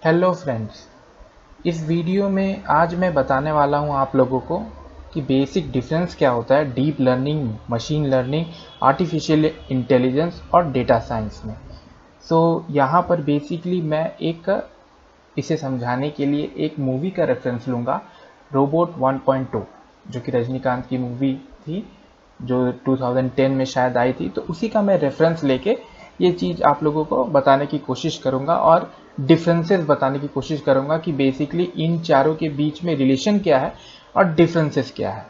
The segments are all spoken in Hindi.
Hello friends. इस वीडियो में आज मैं बताने वाला हूं आप लोगों को कि बेसिक डिफरेंस क्या होता है deep learning, machine learning, artificial intelligence और डेटा साइंस में। यहाँ पर बेसिकली मैं इसे समझाने के लिए एक मूवी का रेफरेंस लूँगा, रोबोट 1.2, जो कि रजनीकांत की मूवी थी, जो 2010 में शायद आई थी। तो उसी का मैं रेफरेंस लेके ये चीज़ आप लोगों को बताने की कोशिश करूँगा और डिफरेंसेस बताने की कोशिश करूँगा कि बेसिकली इन चारों के बीच में रिलेशन क्या है और डिफरेंसेस क्या है।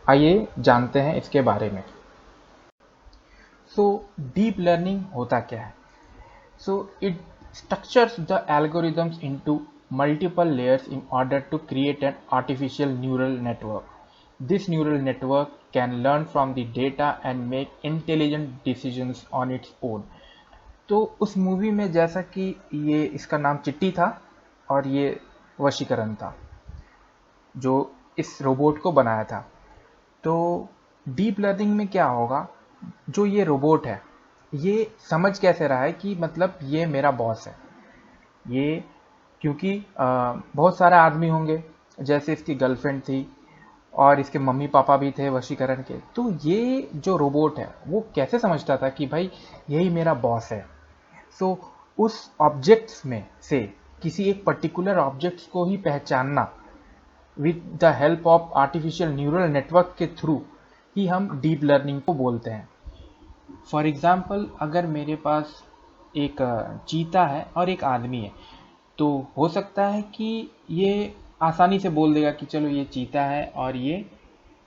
आइए जानते हैं इसके बारे में। डीप लर्निंग होता क्या है? It structures the algorithms into multiple layers in order to create an artificial neural network. This neural network can learn from the data and make intelligent decisions on its own. तो उस मूवी में जैसा कि ये इसका नाम चिट्टी था और ये वशीकरण था जो इस रोबोट को बनाया था। तो डीप लर्निंग में क्या होगा, जो ये रोबोट है ये समझ कैसे रहा है कि मतलब ये मेरा बॉस है। ये क्योंकि बहुत सारे आदमी होंगे, जैसे इसकी गर्लफ्रेंड थी और इसके मम्मी पापा भी थे वशीकरण के। तो ये जो रोबोट है वो कैसे समझता था कि भाई यही मेरा बॉस है। उस ऑब्जेक्ट्स में से किसी एक पर्टिकुलर ऑब्जेक्ट्स को ही पहचानना with the help of artificial neural network के थ्रू ही हम डीप लर्निंग को बोलते हैं। फॉर एग्जाम्पल, अगर मेरे पास एक चीता है और एक आदमी है, तो हो सकता है कि ये आसानी से बोल देगा कि चलो ये चीता है और ये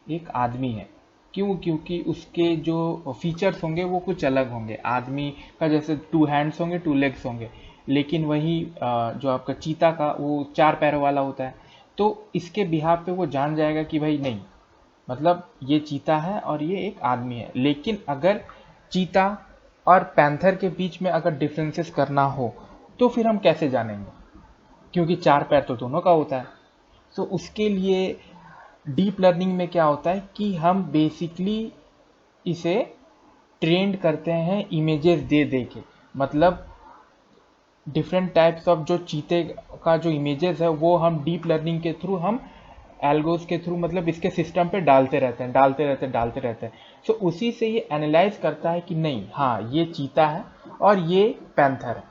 एक आदमी है। क्यों? क्योंकि उसके जो फीचर्स होंगे वो कुछ अलग होंगे। आदमी का जैसे 2 हैंड्स होंगे, 2 लेग्स होंगे, लेकिन वही जो आपका चीता का वो 4 पैरों वाला होता है। तो इसके बिहाफ पे वो जान जाएगा कि भाई नहीं, मतलब ये चीता है और ये एक आदमी है। लेकिन अगर चीता और पैंथर के बीच में अगर डिफरेंसेस करना हो तो फिर हम कैसे जानेंगे, क्योंकि 4 पैर तो दोनों का होता है। उसके लिए डीप लर्निंग में क्या होता है कि हम बेसिकली इसे ट्रेंड करते हैं इमेजेस दे दे के। मतलब डिफरेंट टाइप्स ऑफ जो चीते का जो इमेजेस है वो हम डीप लर्निंग के थ्रू, हम एल्गोस के थ्रू, मतलब इसके सिस्टम पे डालते रहते हैं। उसी से ये एनालाइज करता है कि नहीं, हाँ ये चीता है और ये पैंथर है।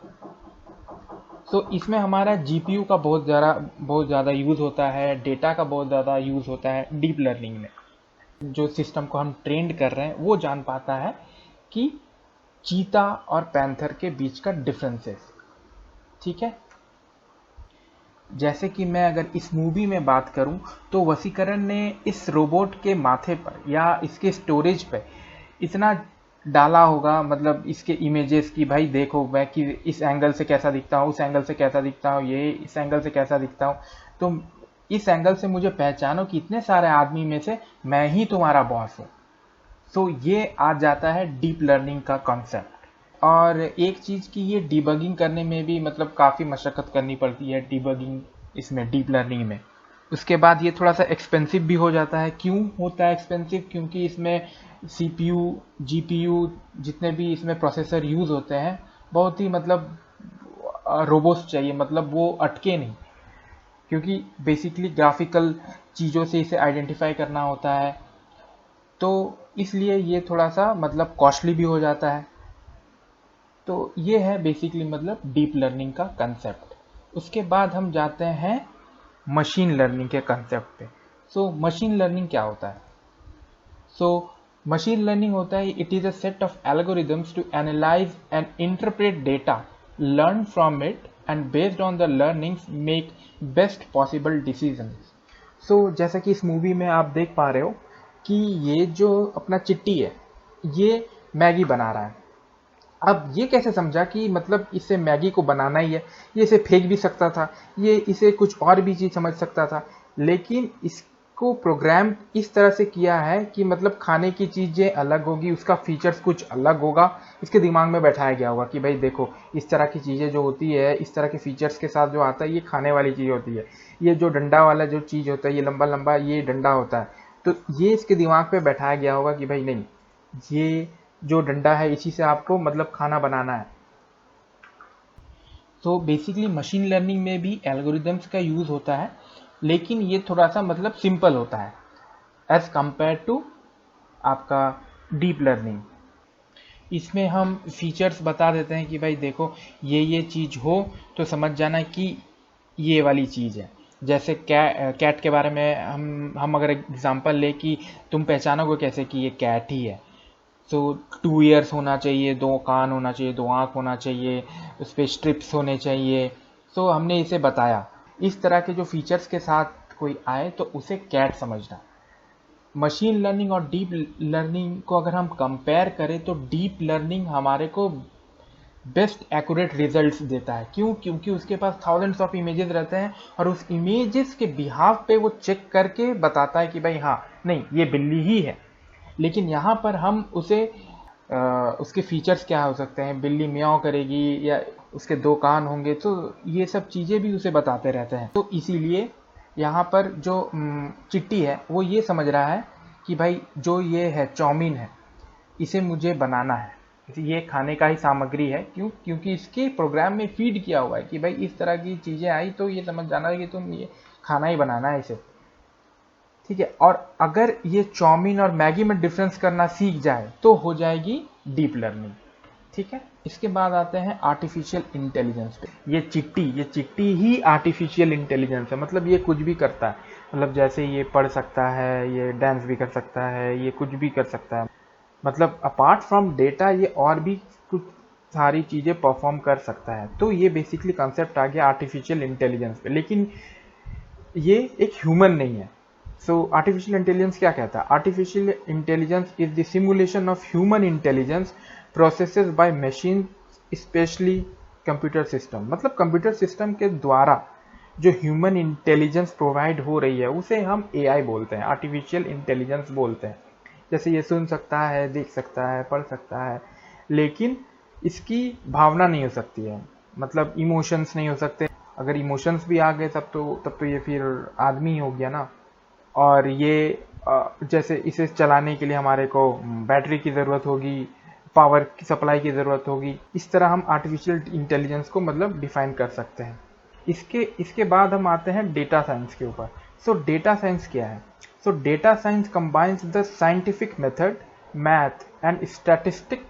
इसमें हमारा जीपीयू का बहुत ज़्यादा यूज़ होता है, डेटा का बहुत ज़्यादा यूज़ होता है डीप लर्निंग में। जो सिस्टम को हम ट्रेंड कर रहे हैं वो जान पाता है कि चीता और पैंथर के बीच का डिफरेंसेस। ठीक है। जैसे कि मैं अगर इस मूवी में बात करूं तो वसीकरण ने इस रोबोट के माथे पर या इसके स्टोरेज पे इतना डाला होगा, मतलब इसके इमेजेस की, भाई देखो मैं कि इस एंगल से कैसा दिखता हूँ, उस एंगल से कैसा दिखता हूँ, ये इस एंगल से कैसा दिखता हूँ, तो इस एंगल से मुझे पहचानो कि इतने सारे आदमी में से मैं ही तुम्हारा बॉस हूँ। ये आ जाता है डीप लर्निंग का कॉन्सेप्ट। और एक चीज़ की ये डिबगिंग करने में भी मतलब काफ़ी मशक्क़त करनी पड़ती है, डिबगिंग इसमें डीप लर्निंग में। उसके बाद ये थोड़ा सा एक्सपेंसिव भी हो जाता है। क्यों होता है एक्सपेंसिव? क्योंकि इसमें सीपीयू, जीपीयू, जितने भी इसमें प्रोसेसर यूज़ होते हैं, बहुत ही मतलब रोबोस्ट चाहिए, मतलब वो अटके नहीं, क्योंकि बेसिकली ग्राफिकल चीज़ों से इसे आइडेंटिफाई करना होता है। तो इसलिए ये थोड़ा सा मतलब कॉस्टली भी हो जाता है। तो ये है बेसिकली मतलब डीप लर्निंग का कंसेप्ट। उसके बाद हम जाते हैं मशीन लर्निंग के कंसेप्ट पे। मशीन लर्निंग क्या होता है? मशीन लर्निंग होता है, it is a set of algorithms to analyse and interpret data, learn from it and based on the learnings make best possible decisions. जैसा कि इस मूवी में आप देख पा रहे हो कि ये जो अपना चिट्टी है ये मैगी बना रहा है। अब ये कैसे समझा कि मतलब इसे मैगी को बनाना ही है? ये इसे फेंक भी सकता था, ये इसे कुछ और भी चीज़ समझ सकता था, लेकिन इसको प्रोग्राम इस तरह से किया है कि मतलब खाने की चीज़ें अलग होगी, उसका फीचर्स कुछ अलग होगा। इसके दिमाग में बैठाया गया होगा कि भाई देखो, इस तरह की चीज़ें जो होती है, इस तरह के फीचर्स के साथ जो आता है, ये खाने वाली चीज़ होती है। ये जो डंडा वाला जो चीज़ होता है, ये लंबा लंबा ये डंडा होता है। तो ये इसके दिमाग पे बैठाया गया होगा कि भाई नहीं, ये जो डंडा है इसी से आपको मतलब खाना बनाना है। सो बेसिकली मशीन लर्निंग में भी एल्गोरिदम्स का यूज़ होता है, लेकिन ये थोड़ा सा मतलब सिंपल होता है एज कंपेयर टू आपका डीप लर्निंग। इसमें हम फीचर्स बता देते हैं कि भाई देखो ये चीज़ हो तो समझ जाना कि ये वाली चीज़ है। जैसे कैट के बारे में हम अगर एग्जांपल ले कि तुम पहचानोगे कैसे कि ये कैट ही है। सो 2 ईयर्स होना चाहिए, 2 कान होना चाहिए, 2 आँख होना चाहिए, उस पर स्ट्रिप्स होने चाहिए। सो हमने इसे बताया। इस तरह के जो फीचर्स के साथ कोई आए तो उसे कैट समझना। मशीन लर्निंग और डीप लर्निंग को अगर हम कंपेयर करें तो डीप लर्निंग हमारे को बेस्ट एक्यूरेट रिजल्ट्स देता है। क्यों? क्योंकि उसके पास थाउजेंड्स ऑफ इमेजेस रहते हैं और उस इमेजेस के बिहाफ पे वो चेक करके बताता है कि भाई हाँ नहीं ये बिल्ली ही है। लेकिन यहाँ पर हम उसे उसके फीचर्स क्या हो सकते हैं, बिल्ली म्याऊं करेगी या उसके 2 कान होंगे, तो ये सब चीज़ें भी उसे बताते रहते हैं। तो इसीलिए यहाँ पर जो चिट्टी है वो ये समझ रहा है कि भाई जो ये है चाउमीन है, इसे मुझे बनाना है, ये खाने का ही सामग्री है। क्यों? क्योंकि इसके प्रोग्राम में फीड किया हुआ है कि भाई इस तरह की चीज़ें आई तो ये समझ जाना है कि तुम ये खाना ही बनाना है इसे, ठीक है। और अगर ये चाउमीन और मैगी में डिफरेंस करना सीख जाए तो हो जाएगी डीप लर्निंग, ठीक है। इसके बाद आते हैं आर्टिफिशियल इंटेलिजेंस पे। ये चिट्टी ही आर्टिफिशियल इंटेलिजेंस है। मतलब ये कुछ भी करता है, मतलब जैसे ये पढ़ सकता है, ये डांस भी कर सकता है, ये कुछ भी कर सकता है। मतलब अपार्ट फ्रॉम डेटा ये और भी कुछ सारी चीज़ें परफॉर्म कर सकता है। तो ये बेसिकली कॉन्सेप्ट आ गया आर्टिफिशियल इंटेलिजेंस पे, लेकिन ये एक ह्यूमन नहीं है। सो आर्टिफिशियल इंटेलिजेंस क्या कहता है? Artificial intelligence is the simulation of human intelligence processes by machine, specially computer system. मतलब कंप्यूटर सिस्टम के द्वारा जो ह्यूमन इंटेलिजेंस प्रोवाइड हो रही है उसे हम एआई बोलते हैं, आर्टिफिशियल इंटेलिजेंस बोलते हैं। जैसे ये सुन सकता है, देख सकता है, पढ़ सकता है, लेकिन इसकी भावना नहीं हो सकती है, मतलब इमोशंस नहीं हो सकते। अगर इमोशंस भी आ गए तब तो ये फिर आदमी ही हो गया ना। और ये जैसे इसे चलाने के लिए हमारे को बैटरी की ज़रूरत होगी, पावर की सप्लाई की ज़रूरत होगी। इस तरह हम आर्टिफिशियल इंटेलिजेंस को मतलब डिफाइन कर सकते हैं। इसके बाद हम आते हैं डेटा साइंस के ऊपर। सो डेटा साइंस क्या है? So data science combines the scientific method, math and statistic,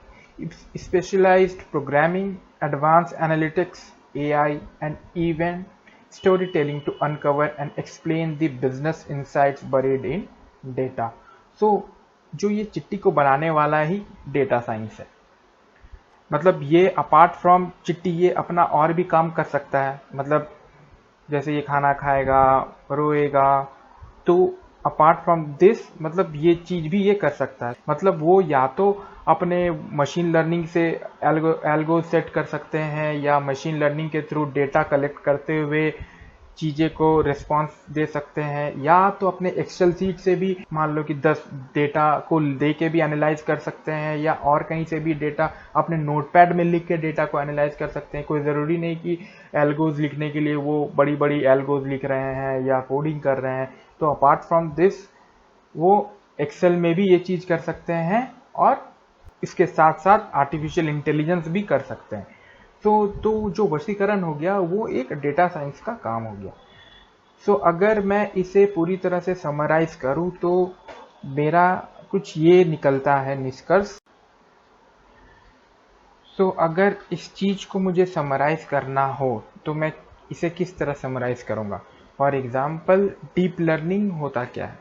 specialized programming, advanced analytics, AI and even storytelling to uncover and explain the business insights buried in data. So जो ये चिट्टी को बनाने वाला ही डेटा साइंस है। मतलब ये अपार्ट फ्रॉम चिट्टी ये अपना और भी काम कर सकता है। मतलब जैसे ये खाना खाएगा, रोएगा, तो अपार्ट फ्रॉम दिस मतलब ये चीज भी ये कर सकता है। मतलब वो या तो अपने मशीन लर्निंग से एल्गो सेट कर सकते हैं, या मशीन लर्निंग के थ्रू डेटा कलेक्ट करते हुए चीज़ें को रिस्पॉन्स दे सकते हैं, या तो अपने एक्सेल सीट से भी मान लो कि 10 डेटा को दे के भी एनालाइज कर सकते हैं, या और कहीं से भी डेटा अपने नोटपैड में लिख के डेटा को एनालाइज कर सकते हैं। कोई ज़रूरी नहीं कि एल्गोज लिखने के लिए वो बड़ी बड़ी एल्गोज लिख रहे हैं या कोडिंग कर रहे हैं। तो अपार्ट फ्रॉम दिस वो एक्सेल में भी ये चीज़ कर सकते हैं और इसके साथ साथ आर्टिफिशियल इंटेलिजेंस भी कर सकते हैं। तो जो वशीकरण हो गया वो एक डेटा साइंस का काम हो गया। सो अगर मैं इसे पूरी तरह से समराइज करूं तो मेरा कुछ ये निकलता है निष्कर्ष। सो अगर इस चीज को मुझे समराइज करना हो तो मैं इसे किस तरह समराइज करूंगा? फॉर एग्जाम्पल डीप लर्निंग होता क्या है?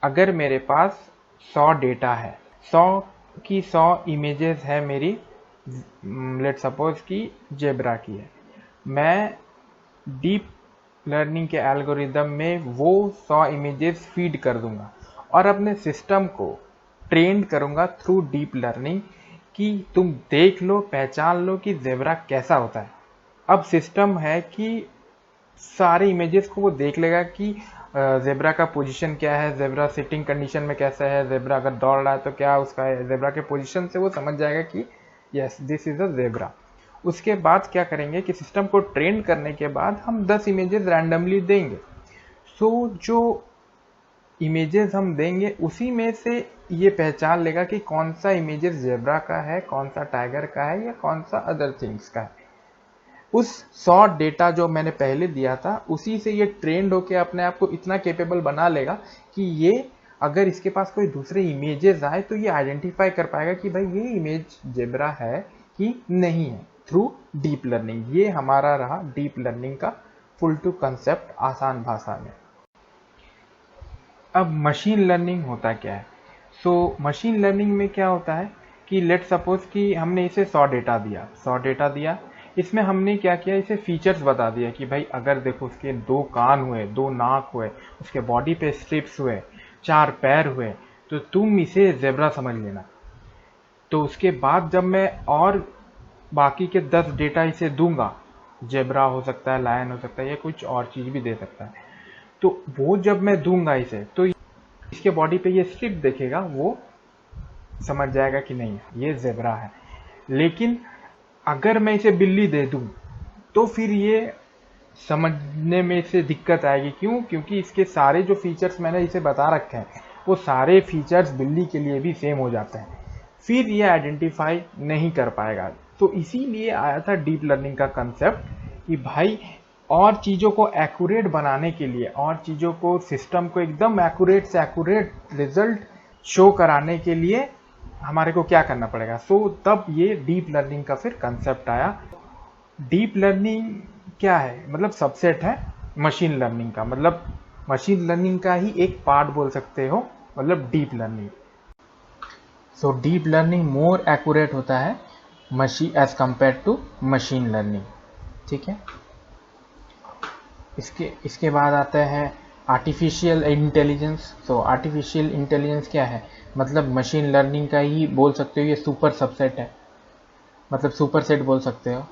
अगर मेरे पास 100 डेटा है, 100 की 100 इमेजेस है मेरी, लेट सपोज कि जेब्रा की है, मैं डीप लर्निंग के एल्गोरिदम में वो 100 इमेजेस फीड कर दूंगा और अपने सिस्टम को ट्रेन करूंगा थ्रू डीप लर्निंग कि तुम देख लो, पहचान लो कि जेब्रा कैसा होता है। अब सिस्टम है कि सारे इमेजेस को वो देख लेगा कि जेब्रा का पोजीशन क्या है, जेब्रा सिटिंग कंडीशन में कैसा है, जेब्रा अगर दौड़ रहा है तो क्या उसका है, जेब्रा के पोजीशन से वो समझ जाएगा कि yes this is a zebra. उसके बाद क्या करेंगे कि सिस्टम को ट्रेन करने के बाद हम 10 इमेजेस रैंडमली देंगे। सो जो इमेजेस हम देंगे उसी में से ये पहचान लेगा कि कौन सा इमेजेस जेब्रा का है, कौन सा टाइगर का है, या कौन सा अदर थिंग्स का है। उस 100 डेटा जो मैंने पहले दिया था उसी से ये ट्रेंड होके अपने आप को इतना कैपेबल बना लेगा कि ये अगर इसके पास कोई दूसरे इमेजेस आए तो ये आइडेंटिफाई कर पाएगा कि भाई ये इमेज जेब्रा है कि नहीं है, थ्रू डीप लर्निंग। ये हमारा रहा डीप लर्निंग का फुल टू कंसेप्ट आसान भाषा में। अब मशीन लर्निंग होता क्या है? सो मशीन लर्निंग में क्या होता है कि लेट सपोज कि हमने इसे 100 डेटा दिया, इसमें हमने क्या किया, इसे फीचर्स बता दिया कि भाई अगर देखो उसके 2 कान हुए, 2 नाक हुए, उसके बॉडी पे स्ट्रिप्स हुए, 4 पैर हुए, तो तुम इसे जेब्रा समझ लेना। तो उसके बाद जब मैं और बाकी के 10 डेटा इसे दूंगा, जेब्रा हो सकता है, लायन हो सकता है, या कुछ और चीज भी दे सकता है, तो वो जब मैं दूंगा इसे तो इसके बॉडी पे ये स्ट्रिप देखेगा, वो समझ जाएगा कि नहीं ये जेब्रा है। लेकिन अगर मैं इसे बिल्ली दे दूं तो फिर ये समझने में इसे दिक्कत आएगी। क्यों? क्योंकि इसके सारे जो फीचर्स मैंने इसे बता रखे हैं वो सारे फीचर्स बिल्ली के लिए भी सेम हो जाते हैं, फिर ये आइडेंटिफाई नहीं कर पाएगा। तो इसीलिए आया था डीप लर्निंग का कंसेप्ट कि भाई और चीज़ों को एक्यूरेट बनाने के लिए, और चीज़ों को, सिस्टम को एकदम एक्यूरेट से एक्यूरेट रिजल्ट शो कराने के लिए हमारे को क्या करना पड़ेगा। सो तब ये डीप लर्निंग का फिर कंसेप्ट आया। डीप लर्निंग क्या है? मतलब सबसेट है मशीन लर्निंग का, मतलब मशीन लर्निंग का ही एक पार्ट बोल सकते हो, मतलब deep learning. So deep learning more accurate होता है machine as compared to machine learning. ठीक है, इसके बाद आता है आर्टिफिशियल इंटेलिजेंस। तो आर्टिफिशियल इंटेलिजेंस क्या है? मतलब मशीन लर्निंग का ही बोल सकते हो, ये सुपर सबसेट है, मतलब सुपर सेट बोल सकते हो।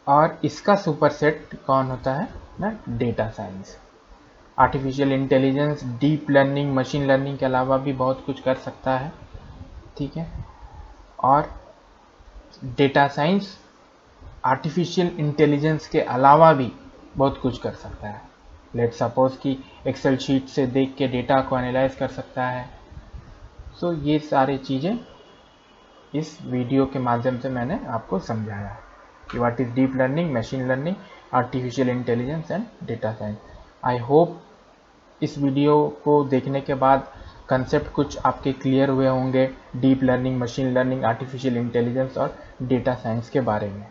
और इसका सुपर सेट कौन होता है ना? Data science. Artificial intelligence deep learning machine learning के अलावा भी बहुत कुछ कर सकता है। ठीक है, और डेटा साइंस आर्टिफिशियल इंटेलिजेंस के अलावा भी बहुत कुछ कर सकता है। लेट सपोज कि एक्सेल शीट से देख के डेटा को एनालाइज कर सकता है। सो ये सारी चीज़ें इस वीडियो के माध्यम से मैंने आपको समझाया कि what is deep learning, machine learning, artificial intelligence and data science. I hope इस वीडियो को देखने के बाद कंसेप्ट कुछ आपके क्लियर हुए होंगे deep learning, machine learning, artificial intelligence और डेटा साइंस के बारे में।